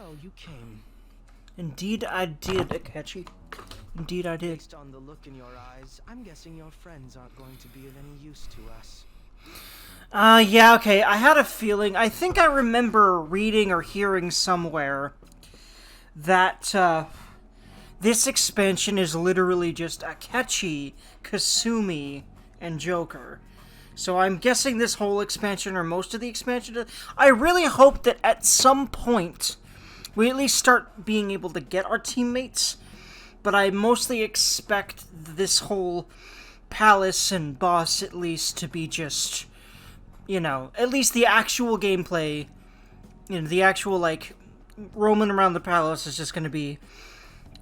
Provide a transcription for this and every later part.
So, you came. Indeed I did, Akechi. Indeed I did. Based on the look in your eyes, I'm guessing your friends aren't going to be of any use to us. Yeah, okay, I had a feeling. I think I remember reading or hearing somewhere that, this expansion is literally just Akechi, Kasumi, and Joker. So I'm guessing this whole expansion, or most of the expansion, I really hope that at some point we at least start being able to get our teammates, but I mostly expect this whole palace and boss at least to be just, you know, at least the actual gameplay, you know, the actual, like, roaming around the palace is just gonna be,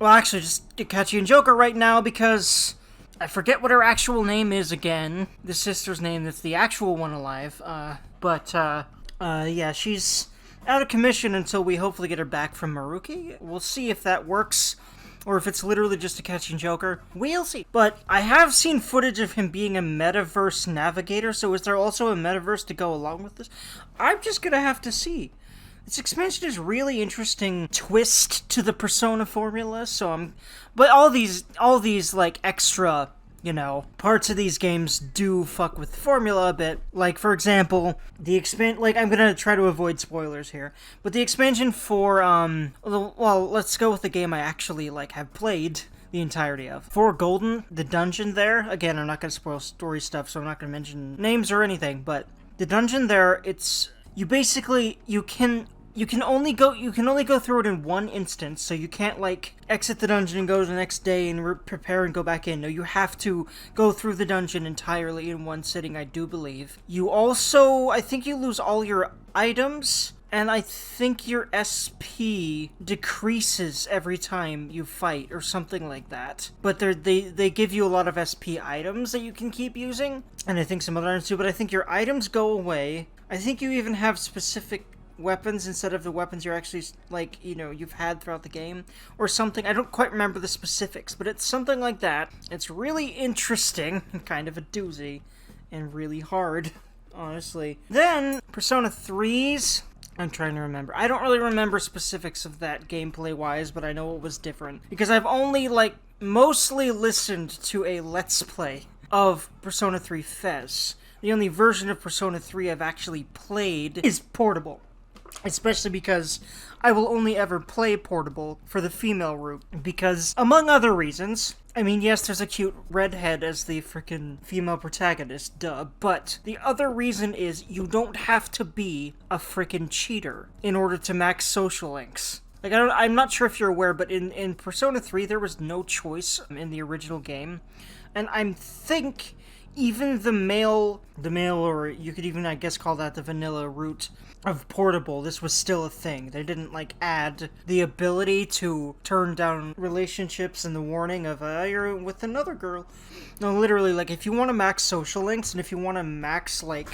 well, actually, just Akechi and Joker right now, because I forget what her actual name is again. The sister's name that's the actual one alive. Yeah, she's out of commission until we hopefully get her back from Maruki. We'll see if that works, or if it's literally just Akechi and Joker. We'll see. But I have seen footage of him being a metaverse navigator, so is there also a metaverse to go along with this? I'm just gonna have to see. This expansion is really interesting twist to the Persona formula, but all these like extra, you know, parts of these games do fuck with the formula a bit. Like, for example, I'm gonna try to avoid spoilers here, but the expansion for, well, let's go with the game I actually, like, have played the entirety of. For Golden, the dungeon there, again, I'm not gonna spoil story stuff, so I'm not gonna mention names or anything, but the dungeon there, you can only go through it in one instance, so you can't, like, exit the dungeon and go to the next day and prepare and go back in. No, you have to go through the dungeon entirely in one sitting, I do believe. You also, I think you lose all your items, and I think your SP decreases every time you fight, or something like that. But they give you a lot of SP items that you can keep using, and I think some other items too, but I think your items go away. I think you even have specific weapons instead of the weapons you're actually, like, you know, you've had throughout the game, or something. I don't quite remember the specifics, but it's something like that. It's really interesting, kind of a doozy, and really hard, honestly. Then, Persona 3's, I'm trying to remember. I don't really remember specifics of that gameplay-wise, but I know it was different, because I've only, like, mostly listened to a Let's Play of Persona 3 Fez. The only version of Persona 3 I've actually played is Portable. Especially because I will only ever play Portable for the female route. Because, among other reasons, I mean, yes, there's a cute redhead as the frickin' female protagonist, duh, but the other reason is you don't have to be a frickin' cheater in order to max social links. Like, I'm not sure if you're aware, but in Persona 3, there was no choice in the original game. And I think even the male, or you could even, I guess, call that the vanilla route of Portable, this was still a thing. They didn't, like, add the ability to turn down relationships and the warning of, you're with another girl. No, literally, like, if you want to max social links, and if you want to max, like,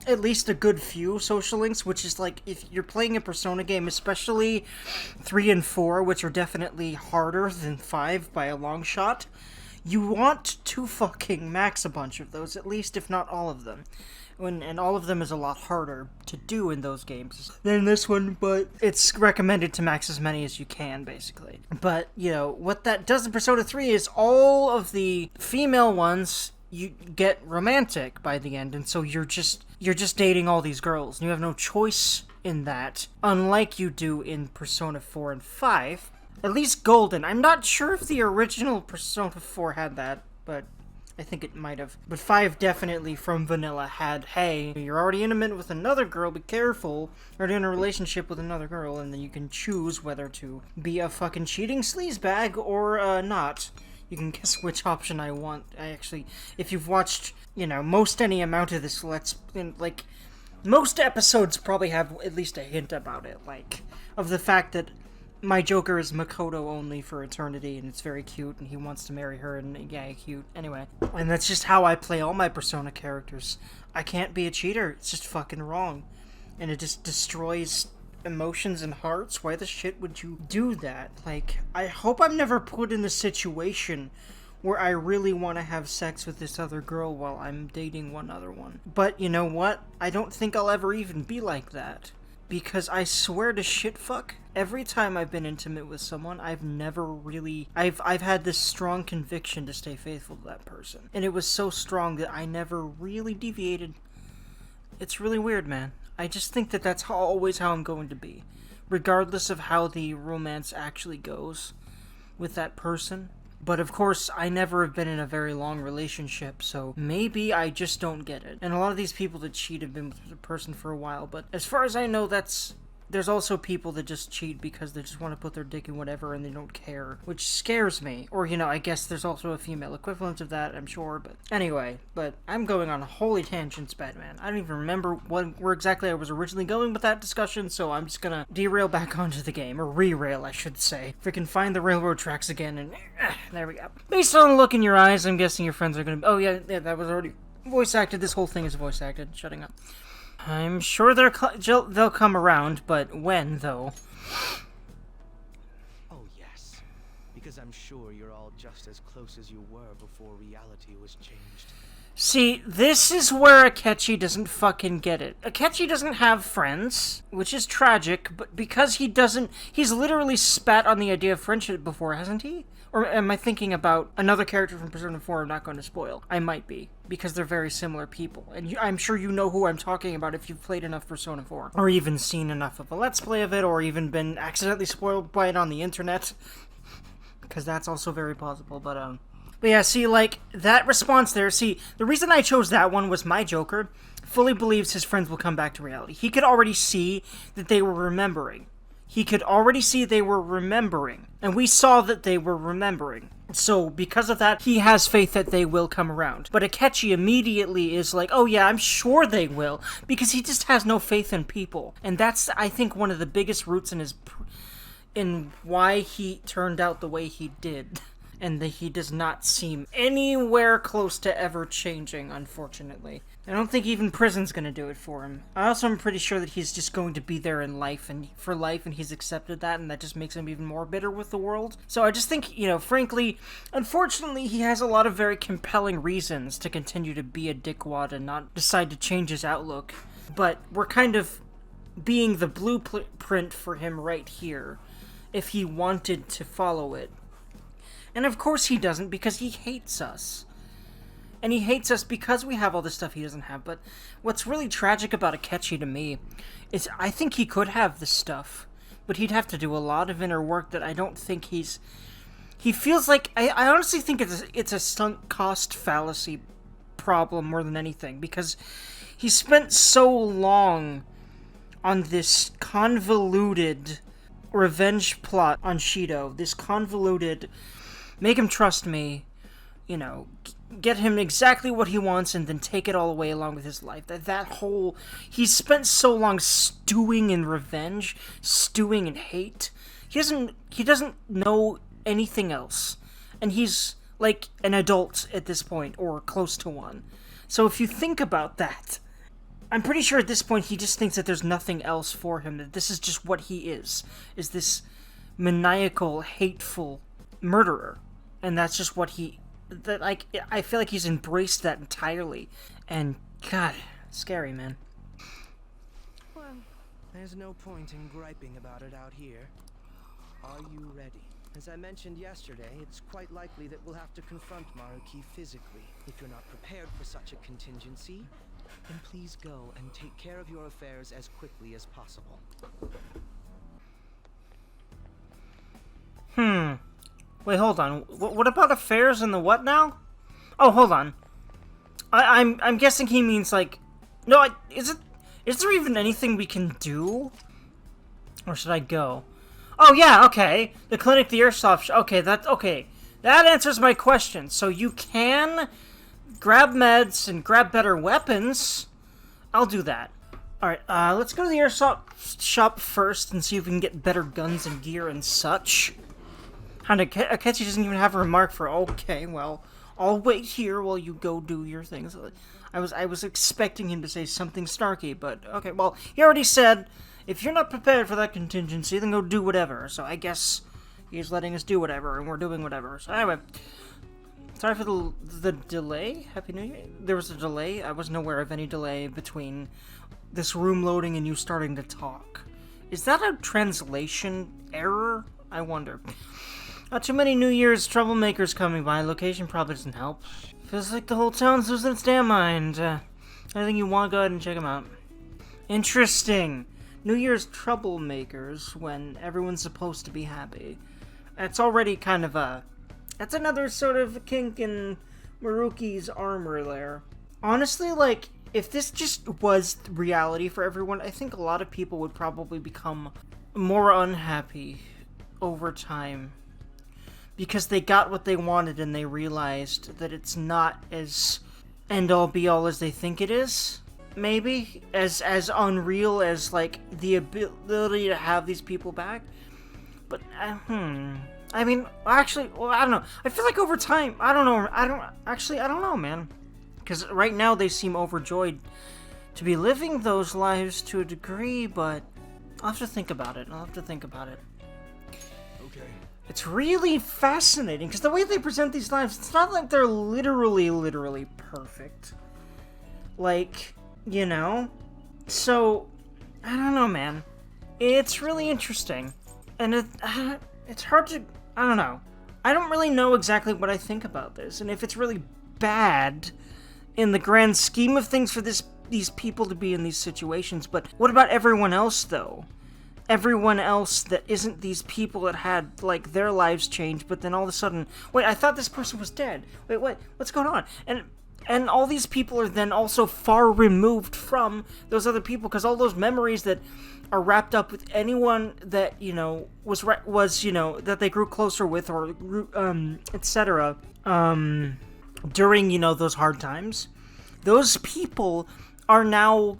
at least a good few social links, which is, like, if you're playing a Persona game, especially 3 and 4, which are definitely harder than 5 by a long shot, you want to fucking max a bunch of those, at least, if not all of them. And all of them is a lot harder to do in those games than this one, but it's recommended to max as many as you can, basically. But, you know, what that does in Persona 3 is all of the female ones, you get romantic by the end, and so you're just dating all these girls, and you have no choice in that, unlike you do in Persona 4 and 5. At least Golden. I'm not sure if the original Persona 4 had that, but I think it might have. But 5 definitely from vanilla had, hey, you're already intimate with another girl, be careful. You're already in a relationship with another girl, and then you can choose whether to be a fucking cheating sleazebag or not. You can guess which option I want. I actually, if you've watched, you know, most any amount of this, like, most episodes probably have at least a hint about it, like, of the fact that my Joker is Makoto only for eternity, and it's very cute, and he wants to marry her, and yeah, cute. Anyway, and that's just how I play all my Persona characters. I can't be a cheater. It's just fucking wrong. And it just destroys emotions and hearts. Why the shit would you do that? Like, I hope I'm never put in the situation where I really want to have sex with this other girl while I'm dating one other one. But you know what? I don't think I'll ever even be like that. because I swear to shitfuck, every time I've been intimate with someone, I've never really... I've had this strong conviction to stay faithful to that person. And it was so strong that I never really deviated. It's really weird, man. I just think that that's always how I'm going to be. Regardless of how the romance actually goes with that person. But of course, I never have been in a very long relationship, so maybe I just don't get it. And a lot of these people that cheat have been with the person for a while, but as far as I know, there's also people that just cheat because they just want to put their dick in whatever and they don't care, which scares me. Or, I guess there's also a female equivalent of that, I'm sure, but anyway, but I'm going on holy tangents, Batman. I don't even remember where exactly I was originally going with that discussion, so I'm just gonna derail back onto the game, or re-rail, I should say. If we can find the railroad tracks again, and there we go. Based on the look in your eyes, I'm guessing your friends are gonna... Oh yeah, that was already voice acted. This whole thing is voice acted. Shutting up. I'm sure they'll come around, but when, though? Oh, yes. Because I'm sure you're all just as close as you were before reality was changed. See, this is where Akechi doesn't fucking get it. Akechi doesn't have friends, which is tragic, but because he's literally spat on the idea of friendship before, hasn't he? Or am I thinking about another character from Persona 4 I'm not going to spoil? I might be, because they're very similar people. And I'm sure you know who I'm talking about if you've played enough Persona 4. Or even seen enough of a Let's Play of it, or even been accidentally spoiled by it on the internet. Because that's also very possible, but yeah, see, like, that response there, see, the reason I chose that one was my Joker fully believes his friends will come back to reality. He could already see that they were remembering. He could already see they were remembering. And we saw that they were remembering. So, because of that, he has faith that they will come around. But Akechi immediately is like, oh yeah, I'm sure they will. Because he just has no faith in people. And that's, I think, one of the biggest roots in why he turned out the way he did. And that he does not seem anywhere close to ever changing, unfortunately. I don't think even prison's gonna do it for him. I also am pretty sure that he's just going to be there in life, and for life, and he's accepted that, and that just makes him even more bitter with the world. So I just think, frankly, unfortunately, he has a lot of very compelling reasons to continue to be a dickwad and not decide to change his outlook. But we're kind of being the blueprint for him right here, if he wanted to follow it. And of course he doesn't, because he hates us. And he hates us because we have all this stuff he doesn't have. But what's really tragic about Akechi to me is I think he could have this stuff, but he'd have to do a lot of inner work that I don't think he feels like... I honestly think it's a sunk cost fallacy problem more than anything, because he spent so long on this convoluted revenge plot on Shido, this convoluted... Make him trust me, get him exactly what he wants and then take it all away along with his life. He's spent so long stewing in revenge, stewing in hate. He doesn't know anything else. And he's like an adult at this point, or close to one. So if you think about that, I'm pretty sure at this point he just thinks that there's nothing else for him, that this is just what he is this maniacal, hateful murderer. And that's just what I feel like he's embraced that entirely. And, God, scary, man. Well, there's no point in griping about it out here. Are you ready? As I mentioned yesterday, it's quite likely that we'll have to confront Maruki physically. If you're not prepared for such a contingency, then please go and take care of your affairs as quickly as possible. Wait, hold on. What about affairs and the what now? Oh, hold on. I'm guessing he means like... No, is there even anything we can do? Or should I go? Oh, yeah, okay. The clinic, the airsoft... Okay. That answers my question. So you can grab meds and grab better weapons. I'll do that. Alright, let's go to the airsoft shop first and see if we can get better guns and gear and such. And Akechi doesn't even have a remark for, okay, well, I'll wait here while you go do your things. I was expecting him to say something snarky, but okay, well, he already said, if you're not prepared for that contingency, then go do whatever. So I guess he's letting us do whatever, and we're doing whatever. So anyway, sorry for the delay. Happy New Year. There was a delay. I wasn't aware of any delay between this room loading and you starting to talk. Is that a translation error? I wonder. Not too many New Year's troublemakers coming by. Location probably doesn't help. Feels like the whole town's losing its damn mind. I think you want to go ahead and check them out. Interesting. New Year's troublemakers when everyone's supposed to be happy. That's already kind of a... That's another sort of kink in Maruki's armor there. Honestly, like, if this just was reality for everyone, I think a lot of people would probably become more unhappy over time. Because they got what they wanted and they realized that it's not as end-all be-all as they think it is. Maybe. As unreal as, like, the ability to have these people back. But, I mean, actually, well, I don't know. I feel like over time, I don't know, man. Because right now they seem overjoyed to be living those lives to a degree, but I'll have to think about it. Okay. It's really fascinating, because the way they present these lives, it's not like they're literally perfect. Like, you know? So, I don't know, man. It's really interesting. And it's hard to... I don't know. I don't really know exactly what I think about this, and if it's really bad in the grand scheme of things for these people to be in these situations, but what about everyone else, though? Everyone else that isn't these people that had, like, their lives changed, but then all of a sudden, wait, I thought this person was dead. Wait, what's going on? And all these people are then also far removed from those other people, because all those memories that are wrapped up with anyone that, you know, was you know, that they grew closer with, or etc. During, you know, those hard times, those people are now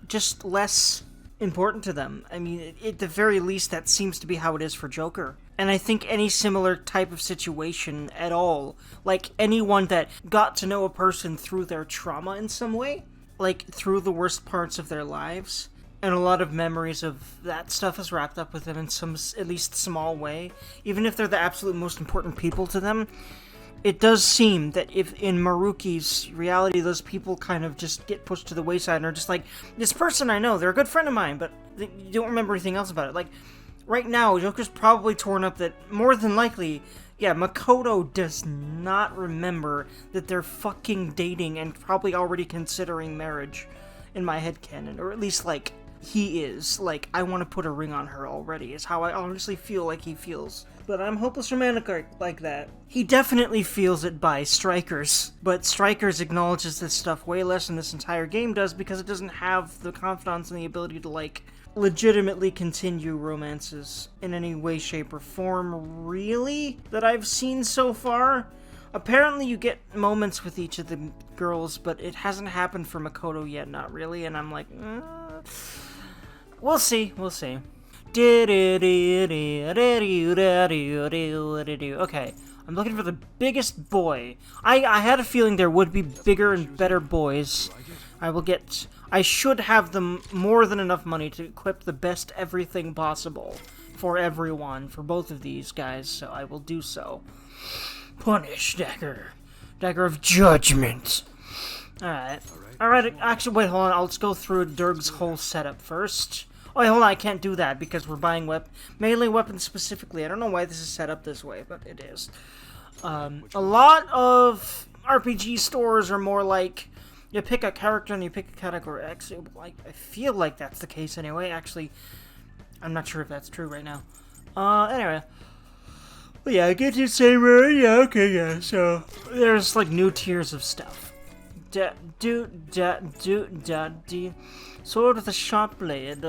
just less important to them. I mean, at the very least, that seems to be how it is for Joker. And I think any similar type of situation at all, like anyone that got to know a person through their trauma in some way, like through the worst parts of their lives, and a lot of memories of that stuff is wrapped up with them in some, at least small way, even if they're the absolute most important people to them. It does seem that if in Maruki's reality, those people kind of just get pushed to the wayside and are just like, this person I know, they're a good friend of mine, but you don't remember anything else about it. Like, right now, Joker's probably torn up that, more than likely, yeah, Makoto does not remember that they're fucking dating and probably already considering marriage, in my headcanon, or at least, like, he is. Like, I want to put a ring on her already, is how I honestly feel like he feels. But I'm hopeless romantic like that. He definitely feels it by Strikers, but Strikers acknowledges this stuff way less than this entire game does, because it doesn't have the confidence and the ability to, like, legitimately continue romances in any way, shape, or form, really, that I've seen so far. Apparently you get moments with each of the girls, but it hasn't happened for Makoto yet, not really, and I'm like, we'll see. Okay, I'm looking for the biggest boy. I had a feeling there would be bigger and better boys. I should have them more than enough money to equip the best everything possible for everyone, for both of these guys, so I will do so. Punish, Dagger. Dagger of Judgment. Alright, actually, wait, hold on, let's go through Derg's whole setup first. Oh, wait, hold on, I can't do that, because we're buying melee weapons specifically. I don't know why this is set up this way, but it is. A lot of RPG stores are more like, you pick a character and you pick a category. Actually, like, I feel like that's the case anyway. Actually, I'm not sure if that's true right now. Anyway. But yeah, I get you saying, yeah, okay, yeah, so there's, like, new tiers of stuff. Sword with a sharp blade.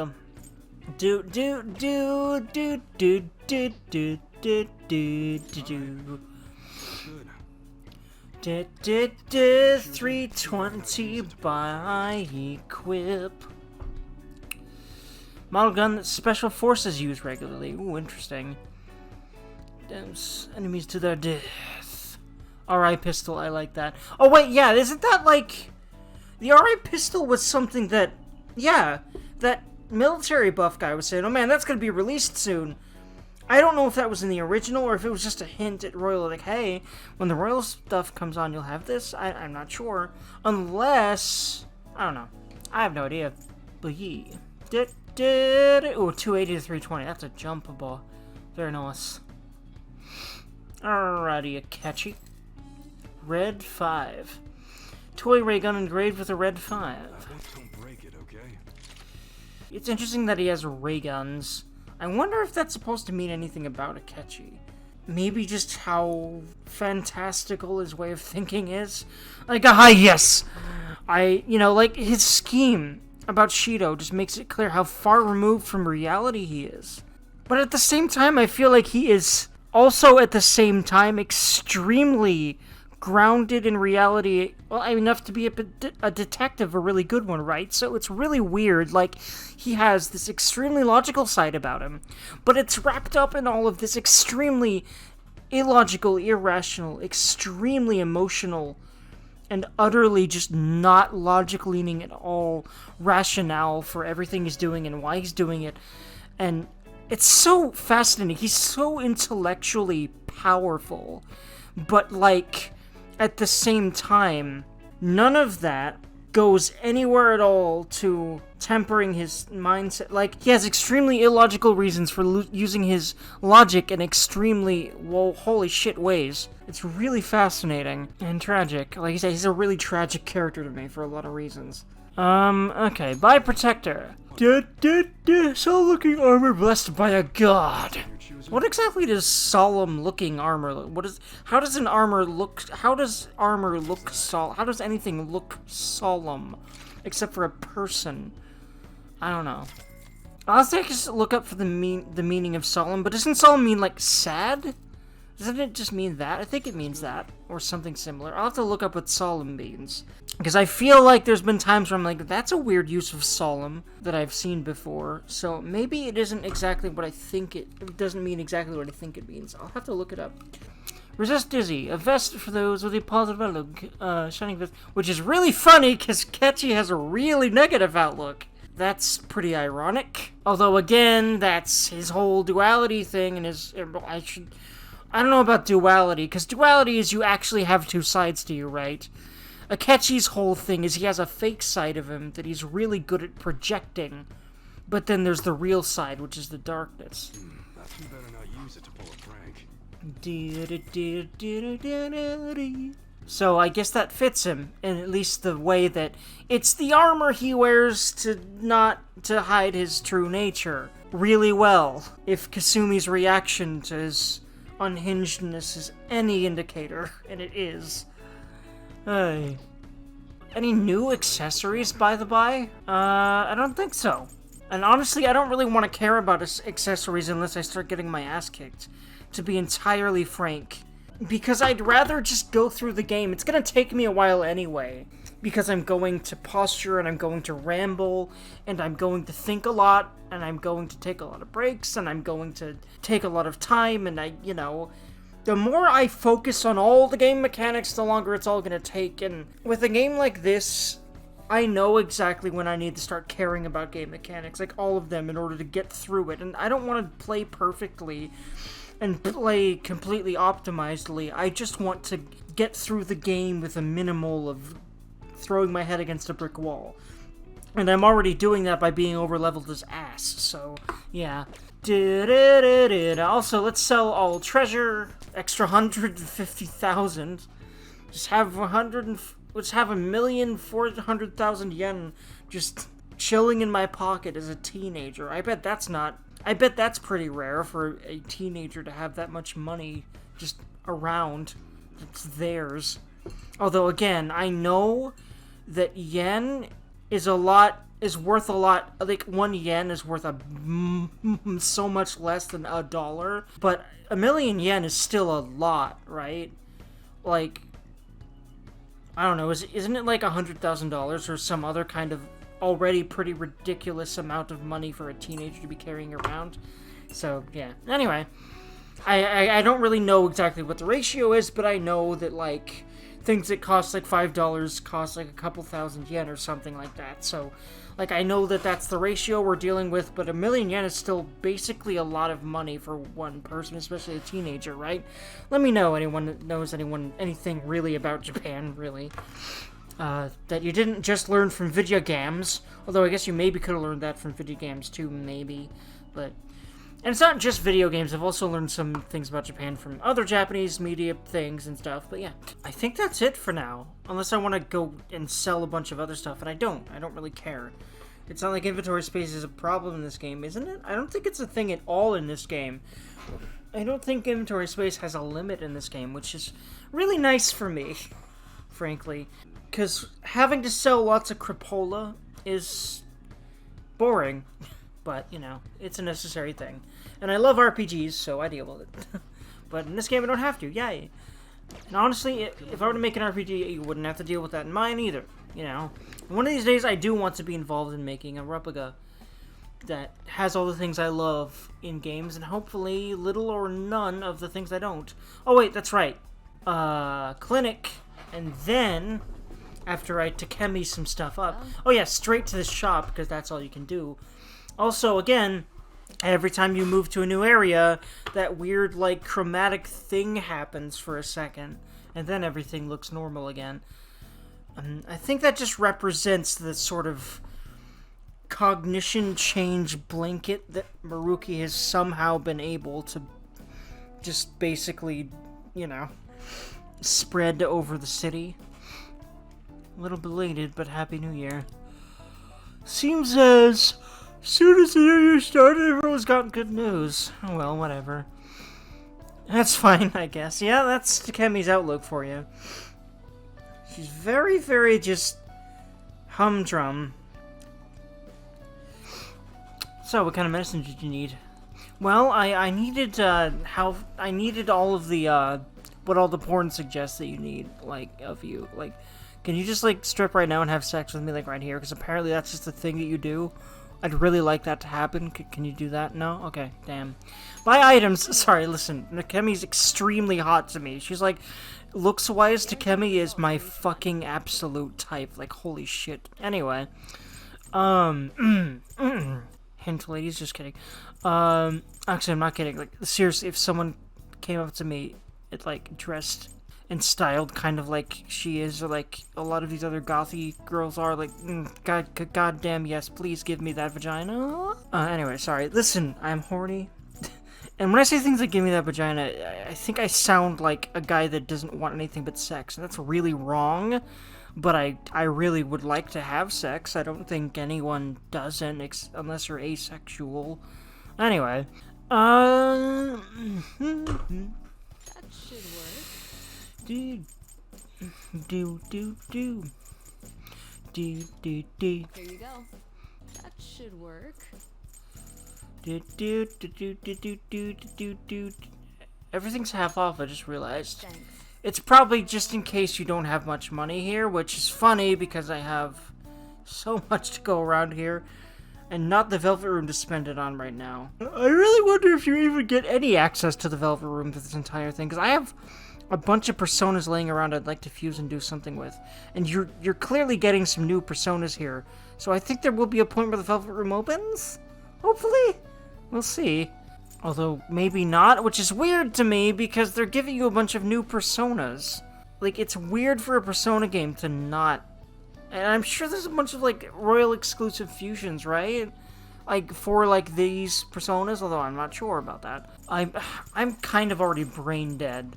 Do 320 by equip. Model gun that special forces use regularly. Ooh, interesting. Dams enemies to their death. RI pistol, I like that. Oh wait, yeah, isn't that like... The RI pistol was something that... Yeah, that military buff guy was saying, oh man, that's gonna be released soon. I don't know if that was in the original or if it was just a hint at Royal, like, hey, when the Royal stuff comes on, you'll have this? I'm not sure. Unless... I don't know. I have no idea. Yee. Oh, 280 to 320. That's a jumpable. Very nice. Alrighty, Akechi. Red 5. Toy ray gun engraved with a red 5. Don't break it, okay? It's interesting that he has ray guns. I wonder if that's supposed to mean anything about Akechi. Maybe just how fantastical his way of thinking is. Like, yes! Like, his scheme about Shido just makes it clear how far removed from reality he is. But at the same time, I feel like he is also at the same time extremely grounded in reality, well, enough to be a detective, a really good one, right? So it's really weird, like, he has this extremely logical side about him, but it's wrapped up in all of this extremely illogical, irrational, extremely emotional, and utterly just not logic-leaning at all rationale for everything he's doing and why he's doing it, and it's so fascinating. He's so intellectually powerful, but, like, at the same time, none of that goes anywhere at all to tempering his mindset. Like, he has extremely illogical reasons for using his logic in extremely, well, holy shit ways. It's really fascinating and tragic. Like I said, he's a really tragic character to me for a lot of reasons. Okay, bye, Protector. Solemn-looking armor blessed by a god. What exactly does solemn-looking armor look? How does armor look solemn? How does anything look solemn? Except for a person. I don't know. I'll have to just look up for the meaning of solemn, but doesn't solemn mean, like, sad? Doesn't it just mean that? I think it means that, or something similar. I'll have to look up what solemn means. Because I feel like there's been times where I'm like, that's a weird use of solemn that I've seen before. So maybe it isn't exactly what I think it doesn't mean exactly what I think it means. I'll have to look it up. Resist Dizzy, a vest for those with a positive outlook, shining vest, which is really funny because Akechi has a really negative outlook. That's pretty ironic. Although again, that's his whole duality thing, and I don't know about duality, because duality is you actually have two sides to you, right? Akechi's whole thing is he has a fake side of him that he's really good at projecting, but then there's the real side, which is the darkness. You better not use it to pull a prank. So I guess that fits him, in at least the way that it's the armor he wears to hide his true nature really well, if Kasumi's reaction to his unhingedness is any indicator, and it is. Hey. Any new accessories, by the by? I don't think so. And honestly, I don't really want to care about accessories unless I start getting my ass kicked, to be entirely frank. Because I'd rather just go through the game. It's gonna take me a while anyway, because I'm going to posture, and I'm going to ramble, and I'm going to think a lot, and I'm going to take a lot of breaks, and I'm going to take a lot of time, and the more I focus on all the game mechanics, the longer it's all gonna take, and with a game like this, I know exactly when I need to start caring about game mechanics, like all of them, in order to get through it, and I don't want to play perfectly and play completely optimizedly. I just want to get through the game with a minimal of throwing my head against a brick wall. And I'm already doing that by being over-leveled as ass, so, yeah. Also, let's sell all treasure, extra 150,000. Just have 1,400,000 yen just chilling in my pocket as a teenager. I bet that's pretty rare for a teenager to have that much money just around. It's theirs. Although, again, I know that yen is worth a lot. Like, 1 yen is worth so much less than $1. But 1,000,000 yen is still a lot, right? Like, I don't know, isn't it like $100,000 or some other kind of already pretty ridiculous amount of money for a teenager to be carrying around? So, yeah. Anyway, I don't really know exactly what the ratio is, but I know that, like, things that cost, like, $5 cost, like, a couple thousand yen or something like that. So, like, I know that that's the ratio we're dealing with, but 1,000,000 yen is still basically a lot of money for one person, especially a teenager, right? Let me know anyone that knows anything really about Japan, really. that you didn't just learn from video games, although I guess you maybe could have learned that from video games too, maybe, but... And it's not just video games, I've also learned some things about Japan from other Japanese media things and stuff, but yeah. I think that's it for now, unless I want to go and sell a bunch of other stuff, and I don't really care. It's not like inventory space is a problem in this game, isn't it? I don't think it's a thing at all in this game. I don't think inventory space has a limit in this game, which is really nice for me, frankly. Because having to sell lots of crapola is boring, but, you know, it's a necessary thing. And I love RPGs, so I deal with it. But in this game, I don't have to, yay. And honestly, if I were to make an RPG, you wouldn't have to deal with that in mine either, you know. One of these days, I do want to be involved in making a replica that has all the things I love in games, and hopefully little or none of the things I don't. Oh wait, that's right. Clinic, and then, after I Takemi some stuff up, oh yeah, straight to the shop, because that's all you can do. Also, again, every time you move to a new area, that weird, like, chromatic thing happens for a second, and then everything looks normal again. I think that just represents the sort of cognition change blanket that Maruki has somehow been able to just basically, you know, spread over the city. A little belated, but Happy New Year. Seems as soon as the new year started, everyone's got good news. Oh well, whatever. That's fine, I guess. Yeah, that's Takemi's outlook for you. She's very, very just humdrum. So, what kind of medicine did you need? Well, I needed, I needed all of the, what all the porn suggests that you need, like, of you. Like, can you just, like, strip right now and have sex with me, like, right here? Because apparently that's just the thing that you do. I'd really like that to happen. Can you do that? No? Okay, damn. Buy items. Sorry, listen. Nakemi's extremely hot to me. She's like, looks-wise, Takemi is my fucking absolute type. Like, holy shit. Anyway. Hint, ladies, just kidding. Actually, I'm not kidding. Like, seriously, if someone came up to me, it, like, dressed and styled kind of like she is, or like a lot of these other gothy girls are, like, god damn, yes, please give me that vagina. Anyway, sorry. Listen, I'm horny. And when I say things like give me that vagina, I think I sound like a guy that doesn't want anything but sex. And that's really wrong, but I really would like to have sex. I don't think anyone doesn't, unless you're asexual. Anyway. That should work. Do. Here you go. That should work. Everything's half off, I just realized. Thanks. It's probably just in case you don't have much money here, which is funny because I have so much to go around here and not the Velvet Room to spend it on right now. I really wonder if you even get any access to the Velvet Room for this entire thing, because I have a bunch of personas laying around I'd like to fuse and do something with. And you're clearly getting some new personas here. So I think there will be a point where the Velvet Room opens? Hopefully? We'll see. Although, maybe not, which is weird to me because they're giving you a bunch of new personas. Like, it's weird for a Persona game to not... And I'm sure there's a bunch of, like, Royal exclusive fusions, right? Like, for, like, these personas, although I'm not sure about that. I'm kind of already brain dead.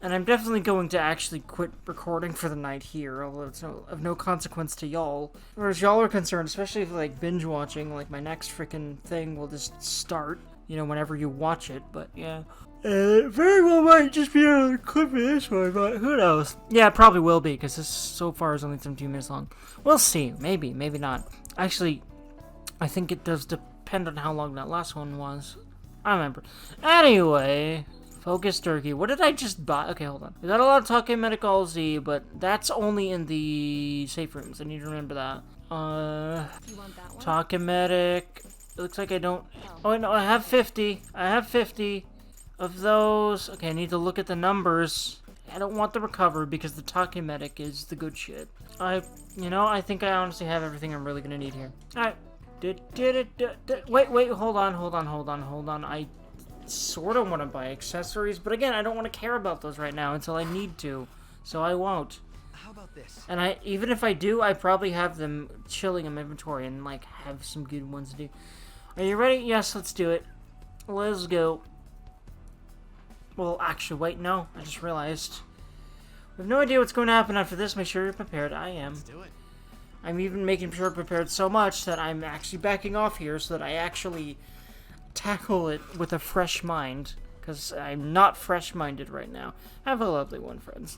And I'm definitely going to actually quit recording for the night here, although it's of no consequence to y'all. Whereas y'all are concerned, especially if you like binge watching, like my next freaking thing will just start, you know, whenever you watch it, but yeah. Very well might just be another clip of this one, but who knows? Yeah, it probably will be, because this so far is only 17 minutes long. We'll see. Maybe, maybe not. Actually, I think it does depend on how long that last one was. I remember. Anyway... Focus Dergy. What did I just buy? Okay, hold on. We got a lot of Talking Medical Z, but that's only in the safe rooms. I need to remember that. You want that one? Talking Medic. It looks like I don't... Oh, no, I have 50. I have 50 of those. Okay, I need to look at the numbers. I don't want the recover because the Talking Medic is the good shit. You know, I think I honestly have everything I'm really gonna need here. Alright. Wait, hold on. I sort of want to buy accessories, but again, I don't want to care about those right now until I need to, so I won't. how about this? And even if I do, I probably have them chilling in my inventory and, like, have some good ones to do. Are you ready? Yes, let's do it. Let's go. Well, actually, wait, no. I just realized. We have no idea what's going to happen after this. Make sure you're prepared. I am. Let's do it. I'm even making sure prepared so much that I'm actually backing off here so that I actually tackle it with a fresh mind. Because I'm not fresh-minded right now. Have a lovely one, friends.